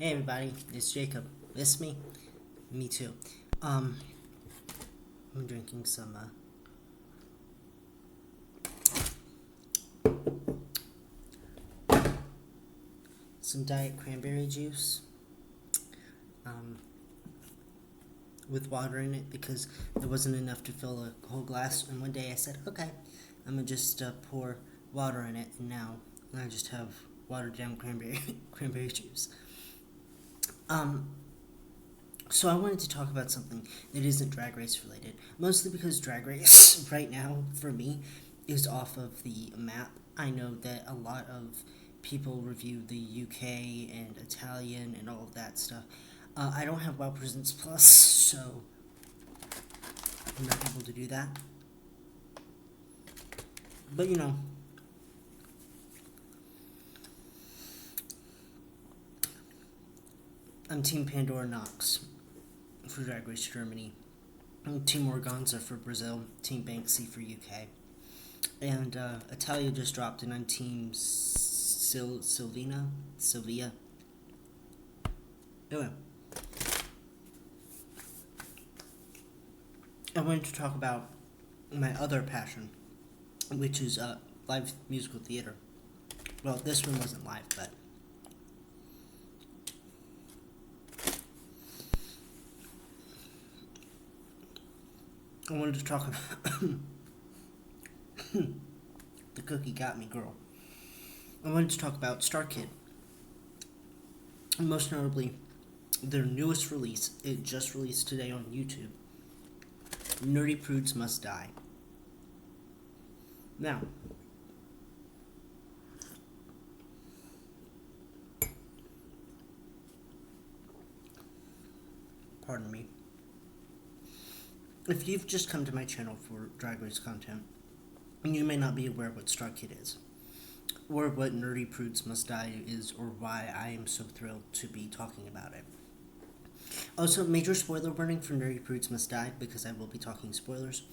Hey everybody, it's Jacob. Miss me? Me too. Um, I'm drinking some diet cranberry juice, um, with water in it because there wasn't enough to fill a whole glass. And one day I said, okay, I'm gonna just pour water in it, and now I just have watered down cranberry cranberry juice. Um, So I wanted to talk about something that isn't Drag Race related, mostly because Drag Race right now for me is off of the map. I know that a lot of people review the UK and Italian and all of that stuff. I don't have Wow Presents Plus, so I'm not able to do that. But I'm Team Pandora Knox for Drag Race Germany. I'm Team Organza for Brazil. Team Banksy for UK. And Italia just dropped, and I'm Team Sylvia. Anyway, I wanted to talk about my other passion, which is live musical theater. Well, this one wasn't live, but I wanted to talk about the cookie got me, girl. I wanted to talk about Starkid. Most notably, their newest release. It just released today on YouTube. Nerdy Prudes Must Die. Now, pardon me. If you've just come to my channel for Drag Race content, you may not be aware what Starkid is, or what Nerdy Prudes Must Die is, or why I am so thrilled to be talking about it. Also, major spoiler warning for Nerdy Prudes Must Die, because I will be talking spoilers.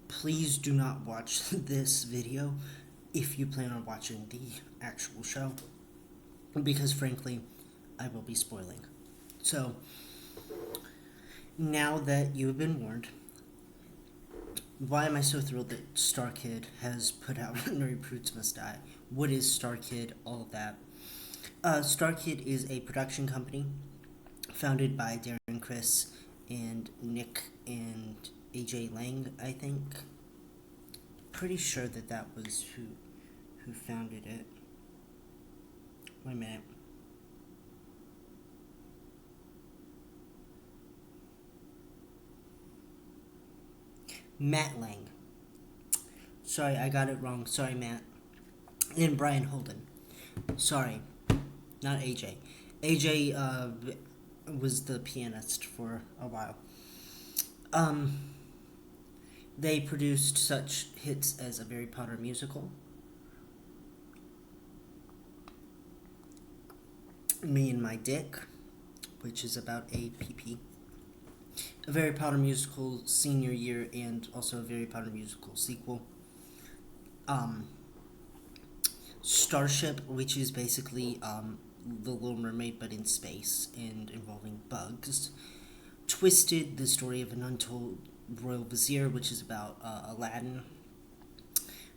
Please do not watch this video if you plan on watching the actual show, because frankly, I will be spoiling. So, now that you have been warned, why am I so thrilled that Starkid has put out Nerdy Prudes Must Die? What is Starkid? All of that. Starkid is a production company founded by Darren Criss and Nick and AJ Lang, I think. Pretty sure that was who founded it. Wait a minute. Matt Lang. Sorry, I got it wrong. Sorry, Matt. And Brian Holden. Sorry, not AJ. AJ was the pianist for a while. They produced such hits as A Harry Potter Musical, Me and My Dick, which is about a PP, A Harry Potter Musical Senior Year, and also A Harry Potter Musical sequel. Starship, which is basically The Little Mermaid but in space and involving bugs. Twisted, the story of an untold royal vizier, which is about Aladdin.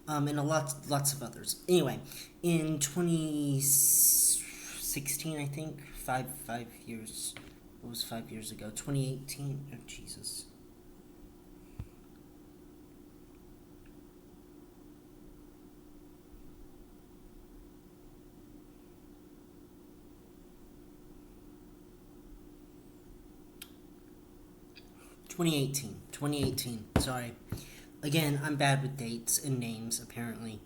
And lots of others. Anyway, in 2016, I think, 5 years, what was 5 years ago? 2018, oh Jesus. 2018, sorry. Again, I'm bad with dates and names, apparently.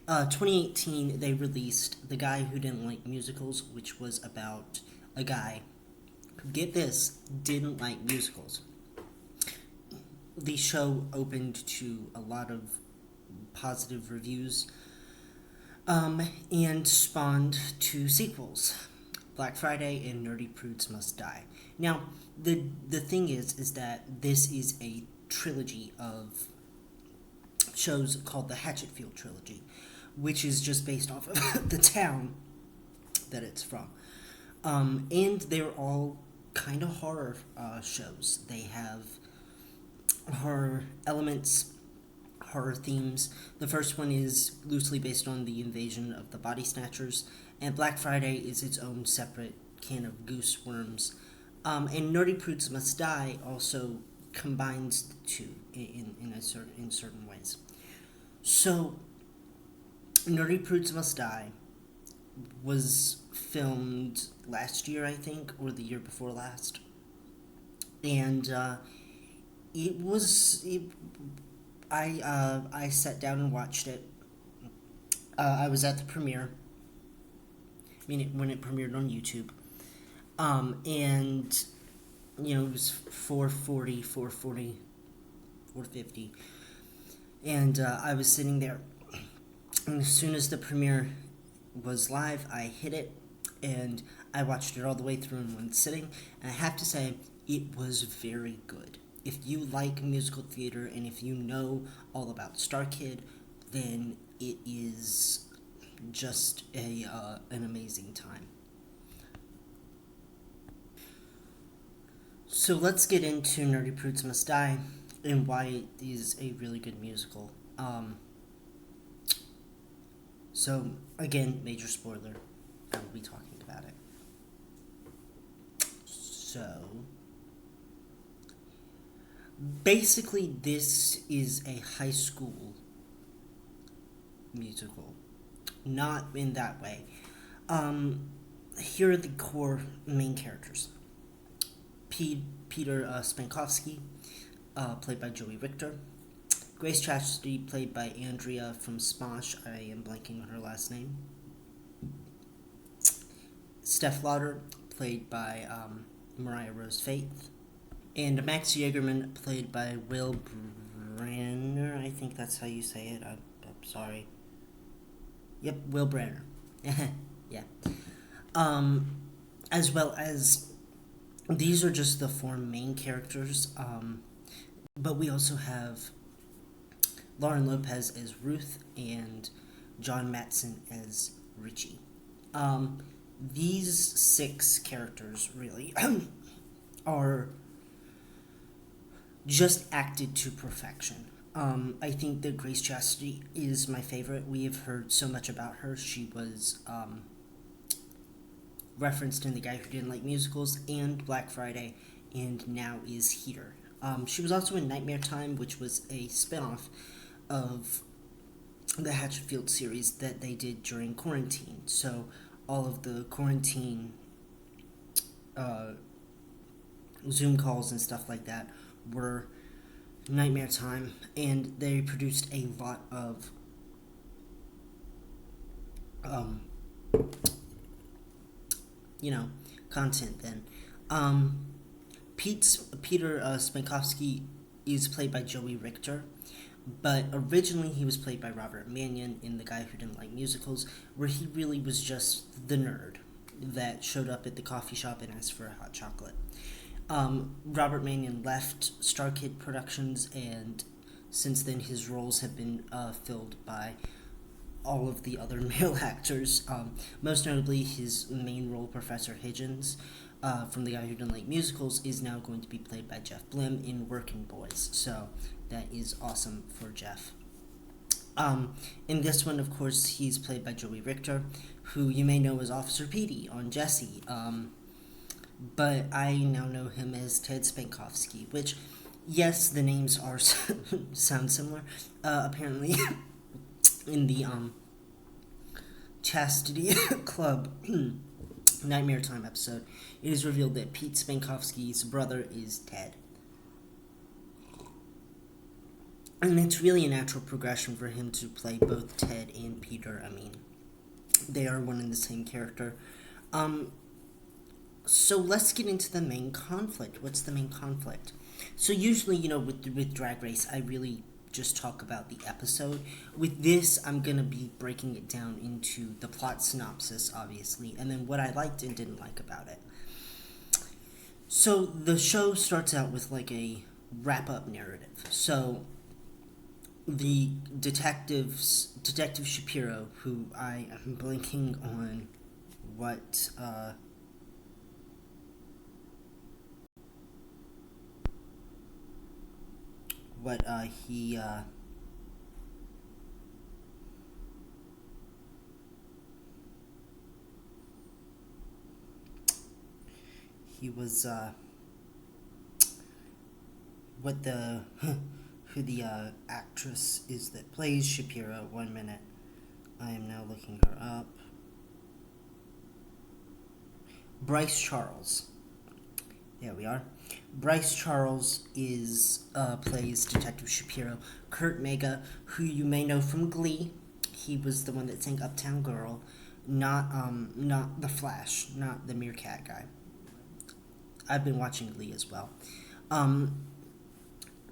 2018, they released The Guy Who Didn't Like Musicals, which was about a guy who, get this, didn't like musicals. The show opened to a lot of positive reviews, and spawned two sequels, Black Friday and Nerdy Prudes Must Die. Now, the thing is that this is a trilogy of shows called the Hatchetfield trilogy, which is just based off of the town that it's from. And they're all kind of horror shows. They have horror elements, horror themes. The first one is loosely based on the invasion of the Body Snatchers, and Black Friday is its own separate can of goose worms. And Nerdy Prudes Must Die also combines the two in certain ways. So, Nerdy Prudes Must Die was filmed last year, I think, or the year before last, and it was. I sat down and watched it. I was at the premiere. I mean, when it premiered on YouTube, and it was 4:40, 4:50, and I was sitting there. And as soon as the premiere was live, I hit it, and I watched it all the way through in one sitting. And I have to say, it was very good. If you like musical theater and if you know all about Starkid, then it is just an amazing time. So let's get into Nerdy Prudes Must Die and why it is a really good musical. So, again, major spoiler. I will be talking about it. So, basically, this is a high school musical. Not in that way. Here are the core main characters. Peter Spankowski, played by Joey Richter. Grace Chastity, played by Andrea from Smosh. I am blanking on her last name. Steph Lauder, played by Mariah Rose Faith. And Max Yeagerman, played by Will Branner. I think that's how you say it. I'm sorry. Yep, Will Branner. Yeah. As well as, these are just the four main characters. But we also have Lauren Lopez as Ruth and John Matson as Richie. These six characters really are just acted to perfection. I think that Grace Chastity is my favorite. We have heard so much about her. She was referenced in The Guy Who Didn't Like Musicals and Black Friday, and now is here. She was also in Nightmare Time, which was a spinoff of the Hatchetfield series that they did during quarantine. So all of the quarantine Zoom calls and stuff like that were Nightmare Time, and they produced a lot of content then. Peter Spankowski is played by Joey Richter, but originally he was played by Robert Mannion in The Guy Who Didn't Like Musicals, where he really was just the nerd that showed up at the coffee shop and asked for a hot chocolate. Robert Mannion left Starkid Productions, and since then his roles have been filled by all of the other male actors, most notably his main role, Professor Higgins, from The Guy Who Didn't Like Musicals, is now going to be played by Jeff Blim in Working Boys, so that is awesome for Jeff. In this one, of course, he's played by Joey Richter, who you may know as Officer Petey on Jessie, but I now know him as Ted Spankowski, which, yes, the names are sound similar. Apparently, in the Chastity Club Nightmare Time episode, it is revealed that Pete Spankowski's brother is Ted. And it's really a natural progression for him to play both Ted and Peter. I mean, they are one and the same character. So let's get into the main conflict. What's the main conflict? So usually, with Drag Race, I really just talk about the episode. With this, I'm going to be breaking it down into the plot synopsis, obviously, and then what I liked and didn't like about it. So the show starts out with like a wrap-up narrative. So the Detective Shapiro, who I am blanking on what he he was what the who the actress is that plays Shapiro. 1 minute, I am now looking her up. Bryce Charles. There we are. Bryce Charles is plays Detective Shapiro. Kurt Mega, who you may know from Glee, he was the one that sang Uptown Girl, not the Flash, not the Meerkat guy. I've been watching Glee as well.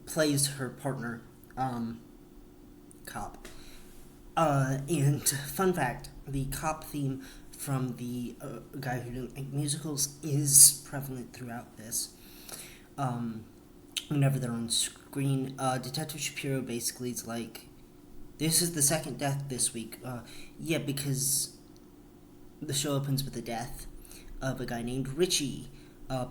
Plays her partner, cop. And fun fact, the cop theme from the guy who didn't make musicals is prevalent throughout this. Whenever they're on screen, Detective Shapiro basically is like, this is the second death this week. Yeah, because the show opens with the death of a guy named Richie,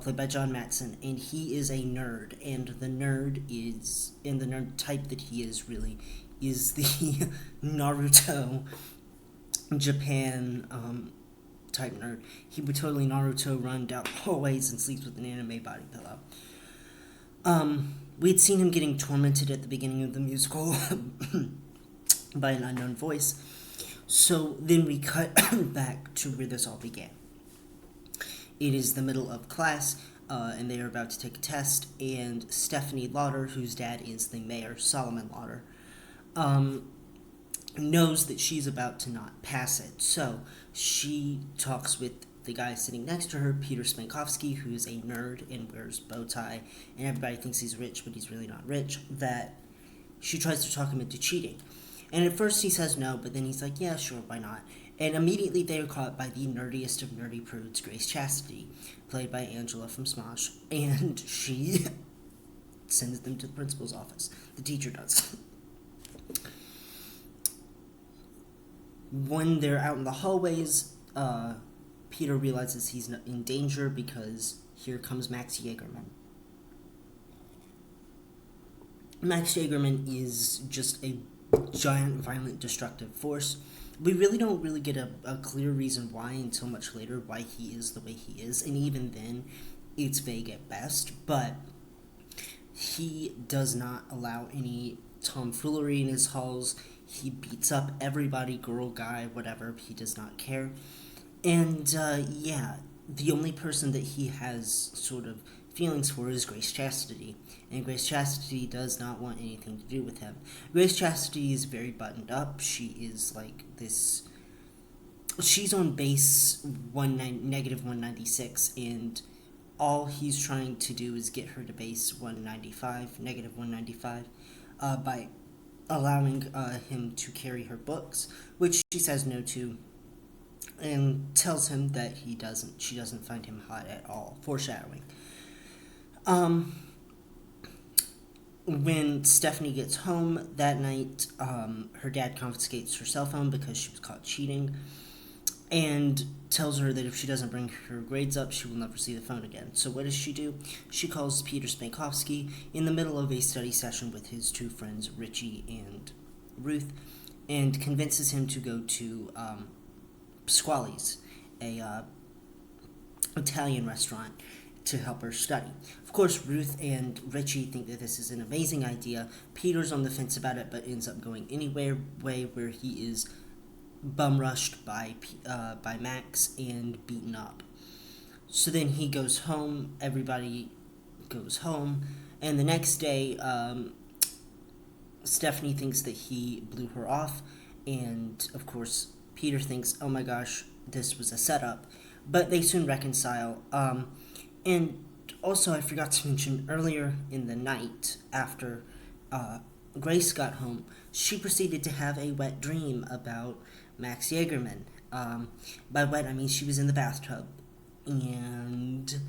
played by John Matson, and he is a nerd, and the nerd type that he is really is the Naruto Japan type nerd. He would totally Naruto run down hallways and sleeps with an anime body pillow. We'd seen him getting tormented at the beginning of the musical by an unknown voice. So then we cut back to where this all began. It is the middle of class, and they are about to take a test, and Stephanie Lauder, whose dad is the mayor, Solomon Lauder, knows that she's about to not pass it. So she talks with the guy sitting next to her, Peter Spankowski, who is a nerd and wears bow tie, and everybody thinks he's rich, but he's really not rich, that she tries to talk him into cheating. And at first he says no, but then he's like, yeah, sure, why not? And immediately they are caught by the nerdiest of nerdy prudes, Grace Chastity, played by Angela from Smosh, and she sends them to the principal's office. The teacher does. When they're out in the hallways, Peter realizes he's in danger because here comes Max Jaegerman. Max Jaegerman is just a giant, violent, destructive force. We really don't get a clear reason why until much later, why he is the way he is, and even then, it's vague at best, but he does not allow any tomfoolery in his halls. He beats up everybody, girl, guy, whatever, he does not care. And, the only person that he has sort of feelings for is Grace Chastity, and Grace Chastity does not want anything to do with him. Grace Chastity is very buttoned up. She is like this. She's on base negative 196, and all he's trying to do is get her to base 195, negative 195, by allowing him to carry her books, which she says no to, and tells him that she doesn't find him hot at all, foreshadowing. When Stephanie gets home that night, her dad confiscates her cell phone because she was caught cheating, and tells her that if she doesn't bring her grades up, she will never see the phone again. So what does she do? She calls Peter Spankowski in the middle of a study session with his two friends, Richie and Ruth, and convinces him to go to Squally's, a Italian restaurant, to help her study. Of course, Ruth and Richie think that this is an amazing idea. Peter's on the fence about it, but ends up going anyway, where he is bum rushed by Max and beaten up. So then he goes home. Everybody goes home, and the next day, Stephanie thinks that he blew her off, and of course, Peter thinks, oh my gosh, this was a setup. But they soon reconcile. And also, I forgot to mention, earlier in the night, after Grace got home, she proceeded to have a wet dream about Max Jaegerman. By wet, I mean she was in the bathtub, and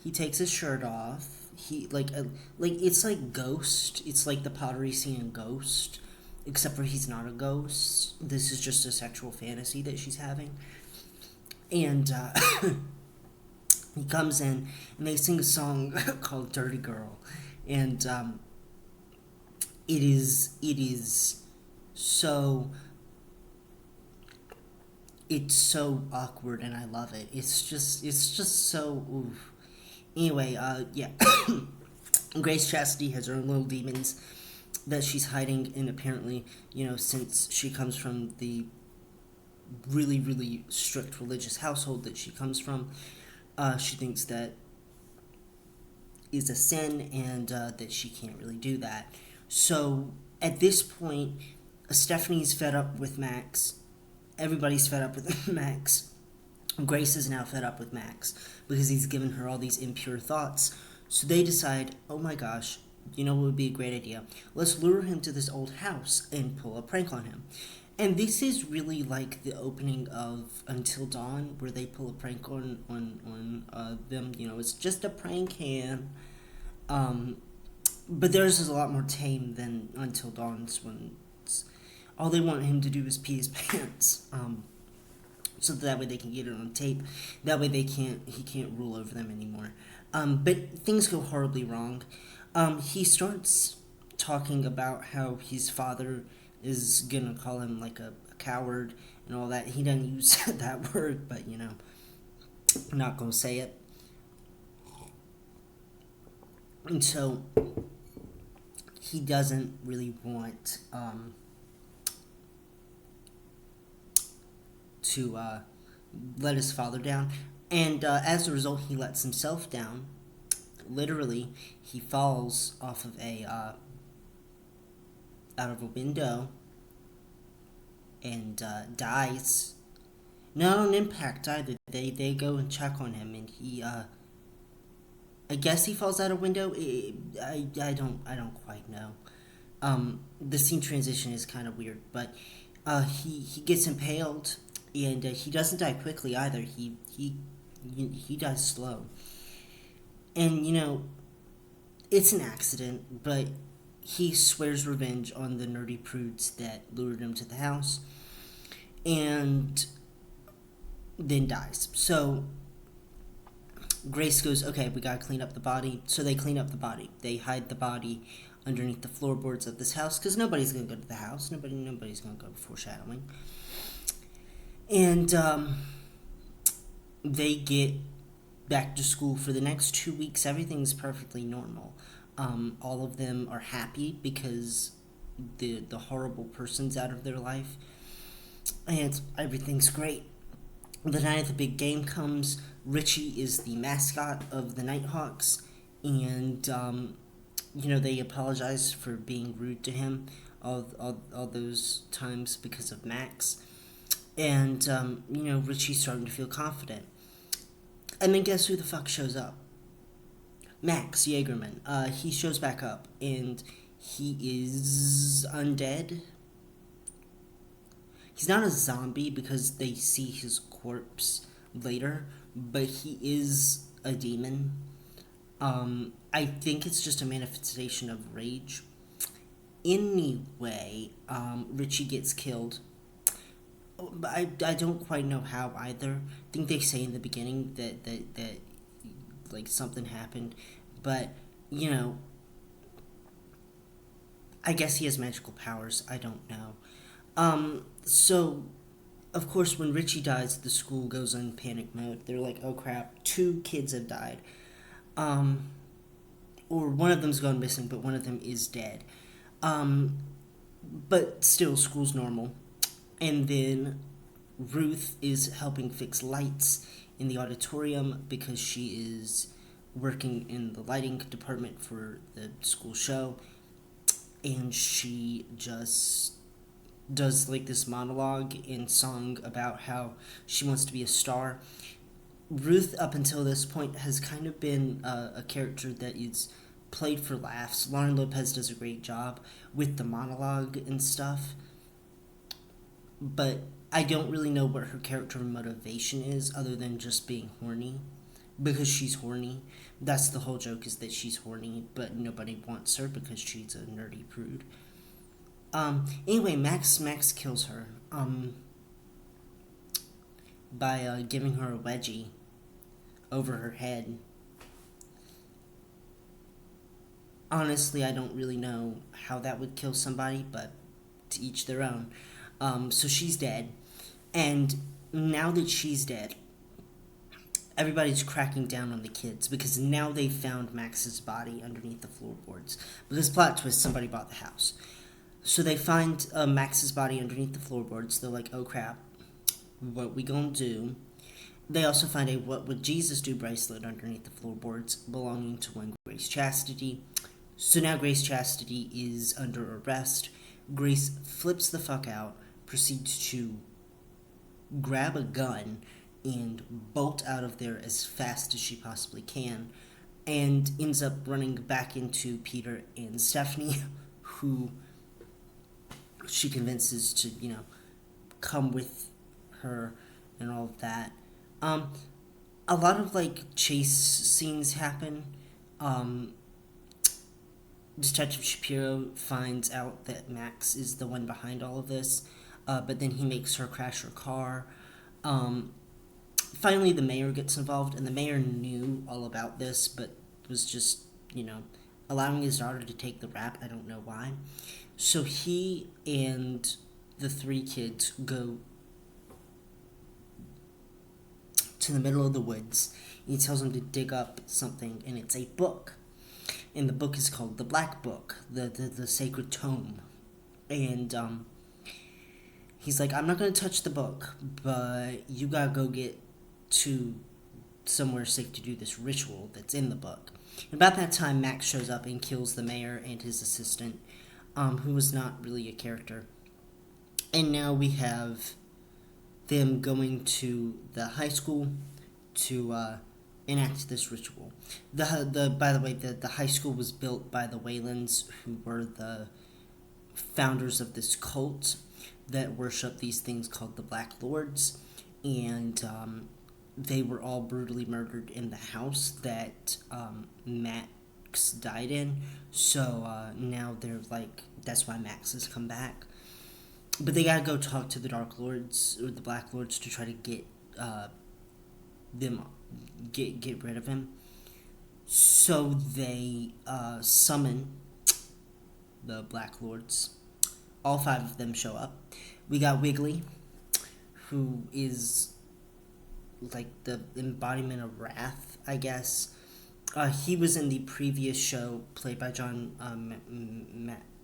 he takes his shirt off. He it's like Ghost. It's like the pottery scene in Ghost. except for he's not a ghost. This is just a sexual fantasy that she's having. And he comes in and they sing a song called Dirty Girl. And it is so it's so awkward and I love it. It's just so oof. Anyway, yeah. Grace Chastity has her own little demons that she's hiding, and apparently, since she comes from the really, really strict religious household that she comes from, she thinks that is a sin, and that she can't really do that. So, at this point, Stephanie's fed up with Max. Everybody's fed up with Max. Grace is now fed up with Max because he's given her all these impure thoughts. So they decide, oh my gosh, you know what would be a great idea? Let's lure him to this old house and pull a prank on him. And this is really like the opening of Until Dawn, where they pull a prank on them. It's just a prank hand. But theirs is a lot more tame than Until Dawn's, when all they want him to do is pee his pants. So that way they can get it on tape. That way he can't rule over them anymore. But things go horribly wrong. He starts talking about how his father is gonna call him like a coward and all that. He doesn't use that word, but I'm not gonna say it. And so he doesn't really want to let his father down, and as a result, he lets himself down. Literally, he falls off of out of a window and dies. Not on impact either. They go and check on him, and he I guess he falls out a window. I don't quite know. The scene transition is kind of weird, but he gets impaled, and he doesn't die quickly either. He dies slow, and it's an accident, but he swears revenge on the nerdy prudes that lured him to the house, and then dies. So Grace goes, okay, we gotta clean up the body. So they clean up the body. They hide the body underneath the floorboards of this house because nobody's gonna go to the house. Nobody's gonna go foreshadowing. And they get back to school for the next 2 weeks. Everything's perfectly normal. All of them are happy because the horrible person's out of their life, and everything's great. The night of the big game comes. Richie is the mascot of the Nighthawks, and they apologize for being rude to him all those times because of Max. And Richie's starting to feel confident. And then guess who the fuck shows up? Max Jaegerman. He shows back up, and he is undead. He's not a zombie because they see his corpse later, but he is a demon. I think it's just a manifestation of rage. Anyway, Richie gets killed. But I don't quite know how either. I think they say in the beginning that like something happened, but I guess he has magical powers. I don't know. So of course when Richie dies, the school goes in panic mode. They're like, oh crap, 2 kids have died. Or one of them's gone missing, but one of them is dead. But still, school's normal. And then Ruth is helping fix lights in the auditorium because she is working in the lighting department for the school show. And she just does like this monologue and song about how she wants to be a star. Ruth, up until this point, has kind of been a character that is played for laughs. Lauren Lopez does a great job with the monologue and stuff, but I don't really know what her character motivation is other than just being horny, because she's horny. That's the whole joke, is that she's horny, but nobody wants her because she's a nerdy prude. Anyway, Max kills her. By giving her a wedgie over her head. Honestly, I don't really know how that would kill somebody, but to each their own. So she's dead. And now that she's dead, everybody's cracking down on the kids because now they've found Max's body underneath the floorboards. Because plot twist, somebody bought the house. So they find Max's body underneath the floorboards. They're like, oh crap, what we gonna do? They also find a What Would Jesus Do bracelet underneath the floorboards belonging to one Grace Chastity. So now Grace Chastity is under arrest. Grace flips the fuck out, proceeds to grab a gun and bolt out of there as fast as she possibly can, and ends up running back into Peter and Stephanie, who she convinces to, come with her and all of that. A lot of chase scenes happen. Detective Shapiro finds out that Max is the one behind all of this, but then he makes her crash her car. Finally, the mayor gets involved, and the mayor knew all about this, but was just, allowing his daughter to take the rap. I don't know why. So he and the three kids go to the middle of the woods. He tells them to dig up something, and it's a book. And the book is called the Black Book, the sacred tome. And he's like, I'm not going to touch the book, but you got to go get to somewhere safe to do this ritual that's in the book. And about that time, Max shows up and kills the mayor and his assistant, who was not really a character. And now we have them going to the high school to enact this ritual. By the way, the high school was built by the Waylands, who were the founders of this cult that worship these things called the Black Lords, and they were all brutally murdered in the house that Max died in. So now they're like, that's why Max has come back. But they gotta go talk to the Dark Lords or the Black Lords to try to get them get rid of him. So they summon the Black Lords. All five of them show up. We got Wiggly, who is like the embodiment of wrath, I guess. He was in the previous show played by John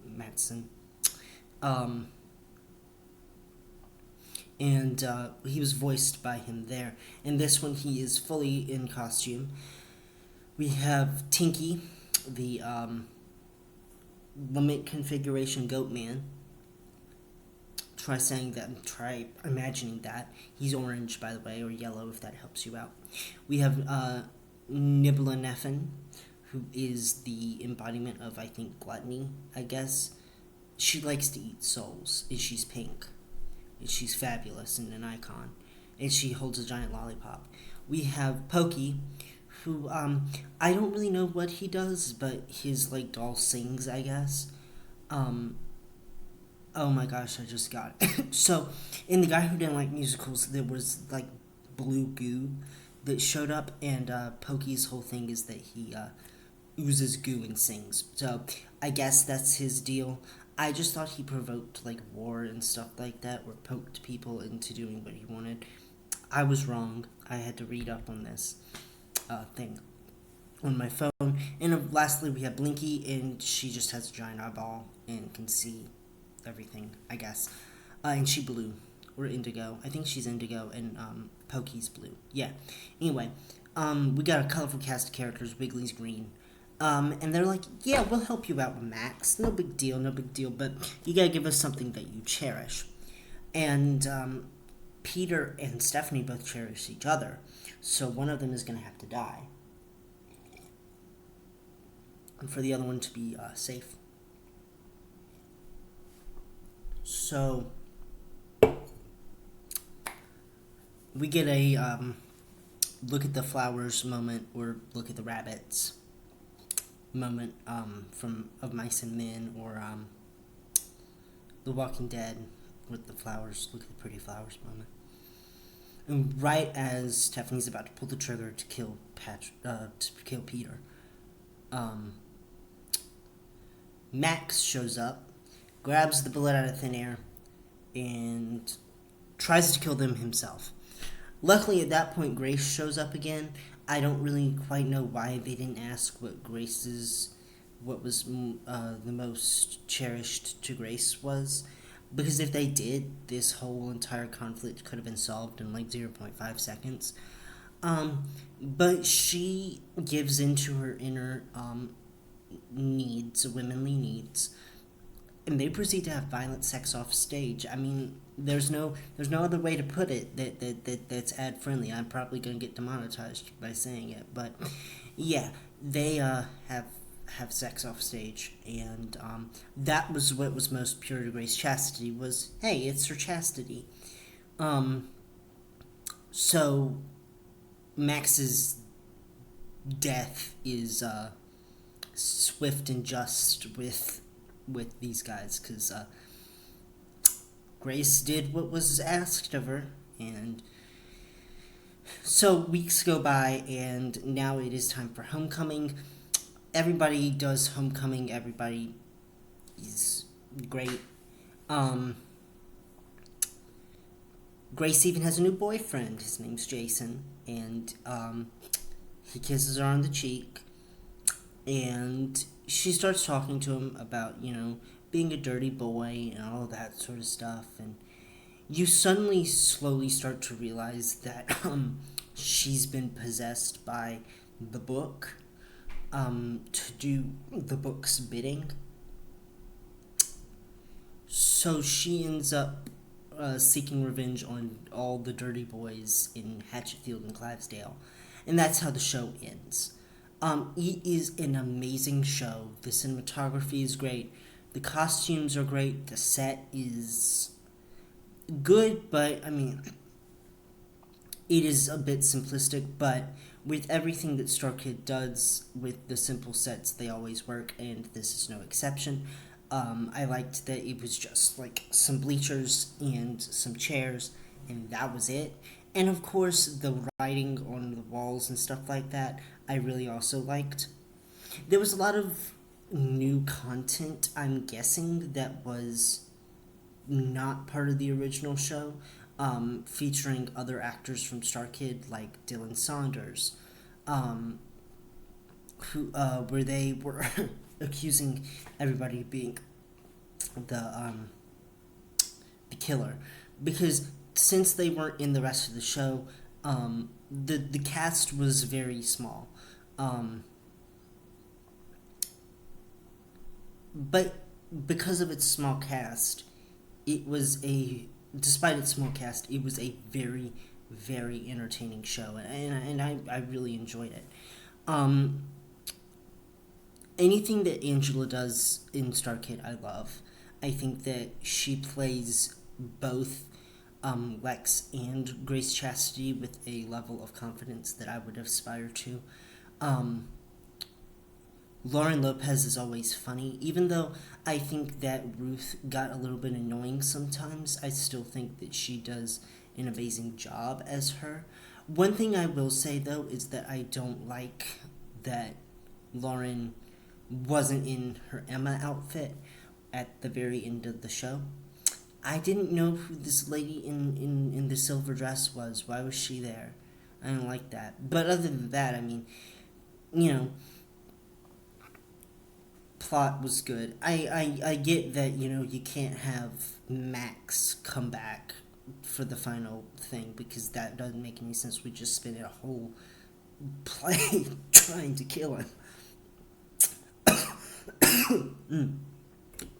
Matson. And he was voiced by him there. In this one, he is fully in costume. We have Tinky, the Lament Configuration Goat Man. Try imagining that. He's orange, by the way, or yellow, if that helps you out. We have Nibbla Neffin, who is the embodiment of, I think, gluttony, I guess. She likes to eat souls, and she's pink. And she's fabulous and an icon. And she holds a giant lollipop. We have Pokey, who, I don't really know what he does, but his, doll sings, I guess. Oh my gosh, I just got it. So, in The Guy Who Didn't Like Musicals, there was, blue goo that showed up, and Pokey's whole thing is that he oozes goo and sings. So, I guess that's his deal. I just thought he provoked, war and stuff like that, or poked people into doing what he wanted. I was wrong. I had to read up on this thing on my phone. And lastly, we have Blinky, and she just has a giant eyeball and can see everything, I guess. And she blue, or indigo. I think she's indigo, and Pokey's blue. Yeah. Anyway, we got a colorful cast of characters. Wiggly's green. And they're like, yeah, we'll help you out with Max. No big deal, but you gotta give us something that you cherish. And Peter and Stephanie both cherish each other. So one of them is gonna have to die. And for the other one to be safe. So we get a look at the flowers moment, or look at the rabbits moment from Of Mice and Men, or The Walking Dead with the flowers. Look at the pretty flowers moment. And right as Stephanie's about to pull the trigger to kill Peter, um, Max shows up, grabs the bullet out of thin air, and tries to kill them himself. Luckily, at that point, Grace shows up again. I don't really quite know why they didn't ask what was the most cherished to Grace was. Because if they did, this whole entire conflict could have been solved in like 0.5 seconds. But she gives into her inner needs, womanly needs, and they proceed to have violent sex off stage. I mean, there's no other way to put it that's ad friendly. I'm probably gonna get demonetized by saying it, but yeah, they have sex off stage, and that was what was most pure to Grace chastity. Was, hey, it's her chastity. So Max's death is swift and just with these guys, because Grace did what was asked of her, and so weeks go by, and now it is time for homecoming. Everybody does homecoming. Everybody is great. Grace even has a new boyfriend. His name's Jason, and he kisses her on the cheek, and she starts talking to him about, being a dirty boy and all that sort of stuff, and you suddenly slowly start to realize that she's been possessed by the book, to do the book's bidding. So she ends up seeking revenge on all the dirty boys in Hatchetfield and Clivesdale, and that's how the show ends. It is an amazing show. The cinematography is great. The costumes are great. The set is good, but, I mean, it is a bit simplistic, but with everything that Starkid does with the simple sets, they always work, and this is no exception. I liked that it was just, like, some bleachers and some chairs, and that was it. And, of course, the writing on the walls and stuff like that, I really also liked. There was a lot of new content, I'm guessing, that was not part of the original show, featuring other actors from Starkid, like Dylan Saunders, where they were accusing everybody of being the killer, because since they weren't in the rest of the show, the cast was very small, but because of its small cast, despite its small cast, it was a very, very entertaining show, and I really enjoyed it. Anything that Angela does in Starkid, I love. I think that she plays both Lex and Grace Chastity with a level of confidence that I would aspire to. Lauren Lopez is always funny. Even though I think that Ruth got a little bit annoying sometimes, I still think that she does an amazing job as her. One thing I will say, though, is that I don't like that Lauren wasn't in her Emma outfit at the very end of the show. I didn't know who this lady in the silver dress was. Why was she there? I don't like that. But other than that, I mean, plot was good. I get that, you can't have Max come back for the final thing, because that doesn't make any sense. We just spent a whole play trying to kill him.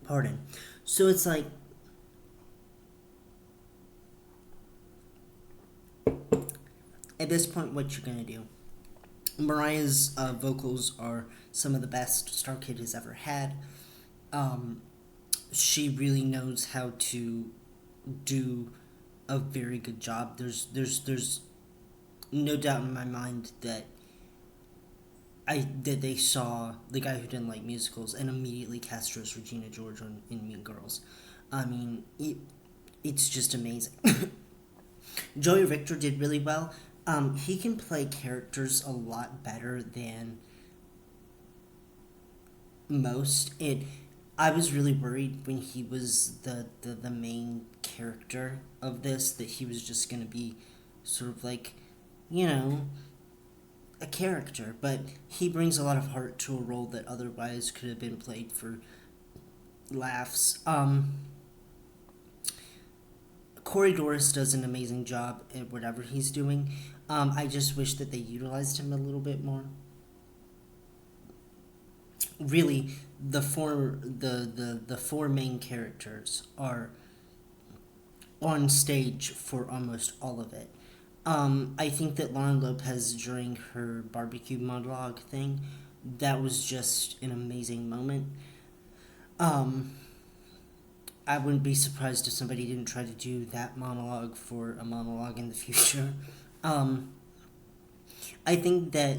Pardon. So it's like, at this point, what you're gonna do? Mariah's vocals are some of the best Starkid has ever had. She really knows how to do a very good job. There's no doubt in my mind that they saw the guy who didn't like musicals and immediately cast her as Regina George in Mean Girls. I mean, it's just amazing. Joey Richter did really well. He can play characters a lot better than most. I was really worried when he was the main character of this that he was just going to be sort of like, you know, a character. But he brings a lot of heart to a role that otherwise could have been played for laughs. Corey Doris does an amazing job at whatever he's doing. I just wish that they utilized him a little bit more. Really, the four main characters are on stage for almost all of it. I think that Lauren Lopez during her barbecue monologue thing, that was just an amazing moment. Um, I wouldn't be surprised if somebody didn't try to do that monologue for a monologue in the future. Um, I think that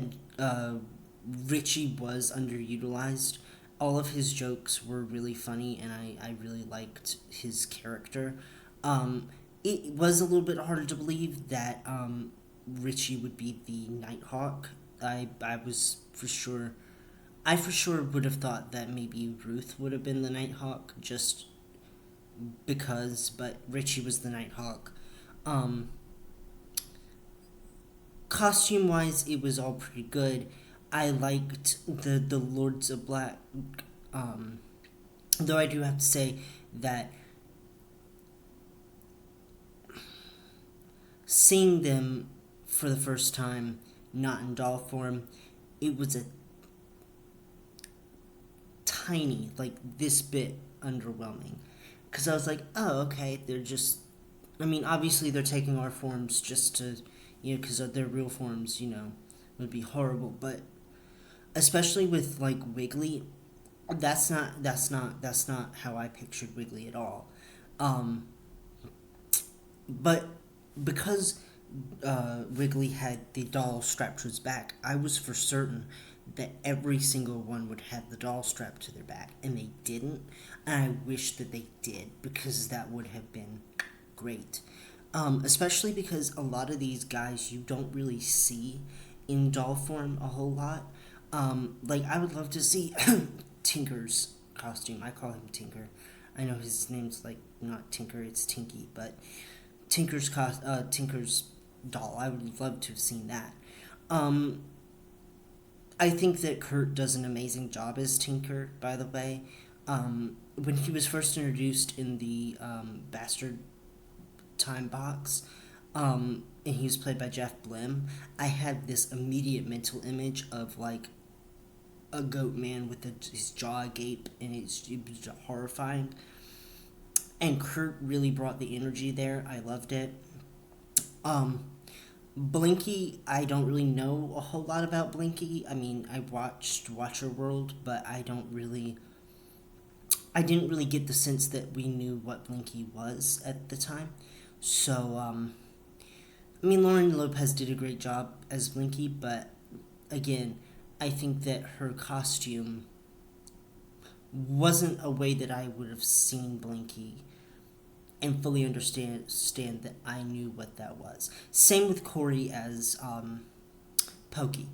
Richie was underutilized. All of his jokes were really funny, and I really liked his character. It was a little bit harder to believe that Richie would be the Nighthawk. I was for sure. I for sure would have thought that maybe Ruth would have been the Nighthawk just because, but Richie was the Nighthawk. Um, Costume wise, it was all pretty good. I liked the Lords of Black, um, though I do have to say that seeing them for the first time, not in doll form, it was a tiny, like this bit underwhelming. Because I was like, oh, okay, they're just. I mean, obviously they're taking our forms just to, because their real forms, would be horrible. But especially with like Wiggly, that's not how I pictured Wiggly at all. Um, but because Wiggly had the doll strapped to his back, I was for certain that every single one would have the doll strapped to their back, and they didn't. And I wish that they did because that would have been great. Especially because a lot of these guys you don't really see in doll form a whole lot. Like I would love to see Tinker's costume. I call him Tinker. I know his name's like not Tinker, it's Tinky, but Tinker's doll. I would love to have seen that. Um, I think that Kurt does an amazing job as Tinker. By the way, when he was first introduced in the Bastard Time box, and he was played by Jeff Blim, I had this immediate mental image of like a goat man with his jaw agape, and it was horrifying. And Kurt really brought the energy there. I loved it. Um, Blinky, I don't really know a whole lot about Blinky. I mean, I watched Watcher World, but I didn't really get the sense that we knew what Blinky was at the time. So, I mean, Lauren Lopez did a great job as Blinky, but again, I think that her costume wasn't a way that I would have seen Blinky and fully understand that I knew what that was. Same with Corey as Pokey.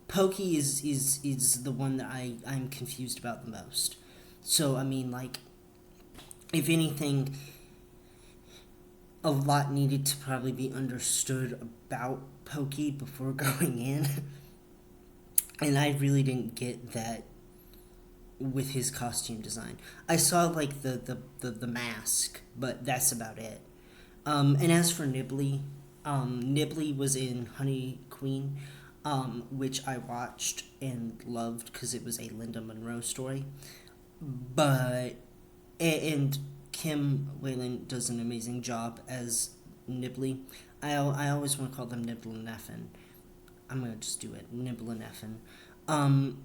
Pokey is the one that I'm confused about the most. So I mean, like, if anything, a lot needed to probably be understood about Pokey before going in. And I really didn't get that with his costume design. I saw like the mask, but that's about it. And as for Nibley, Nibley was in Honey Queen, which I watched and loved because it was a Linda Monroe story. But and Kim Whalen does an amazing job as Nibley. I always want to call them Nibble and Effin. I'm gonna just do it, Nibble and Effin. Um,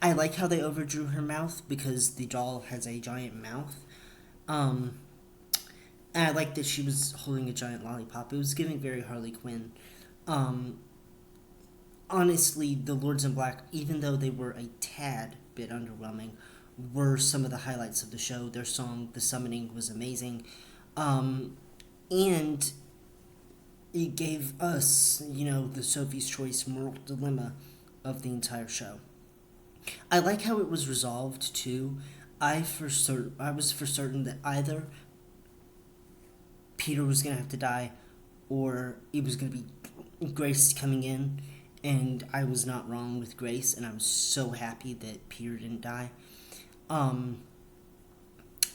I like how they overdrew her mouth because the doll has a giant mouth. Um, and I like that she was holding a giant lollipop. It was giving very Harley Quinn. Um, Honestly, the Lords in Black, even though they were a tad bit underwhelming, were some of the highlights of the show. Their song, The Summoning, was amazing. And it gave us, the Sophie's Choice moral dilemma of the entire show. I like how it was resolved too. I was for certain that either Peter was gonna have to die, or it was gonna be Grace coming in, and I was not wrong with Grace, and I was so happy that Peter didn't die. Um,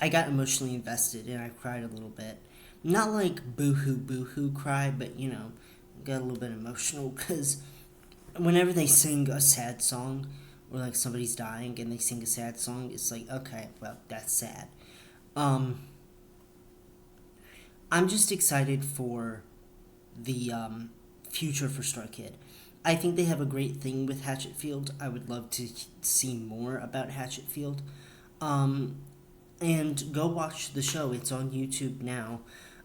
I got emotionally invested and I cried a little bit. Not like boo hoo cry, but got a little bit emotional because whenever they sing a sad song or like somebody's dying and they sing a sad song, it's like, okay, well, that's sad. Um, I'm just excited for the future for Starkid. I think they have a great thing with Hatchetfield. I would love to see more about Hatchetfield. Um, and go watch the show. It's on YouTube now.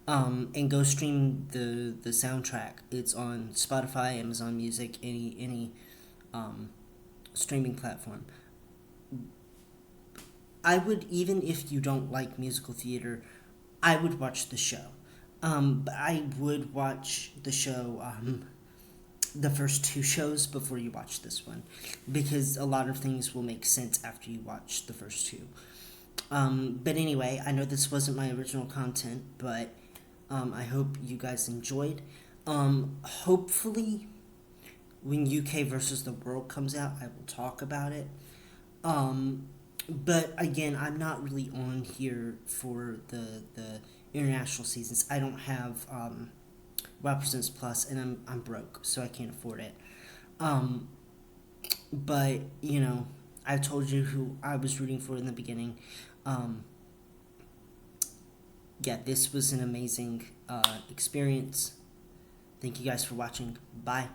And go stream the soundtrack. It's on Spotify, Amazon Music, any streaming platform. I would, even if you don't like musical theater, I would watch the show. But I would watch the show, the first two shows before you watch this one, because a lot of things will make sense after you watch the first two. But anyway, I know this wasn't my original content, but I hope you guys enjoyed. Hopefully, when UK versus the World comes out, I will talk about it. But again, I'm not really on here for the international seasons. I don't have WoW Presents Plus, and I'm broke, so I can't afford it. Um, but I told you who I was rooting for in the beginning. Um, yeah, this was an amazing experience. Thank you guys for watching. Bye.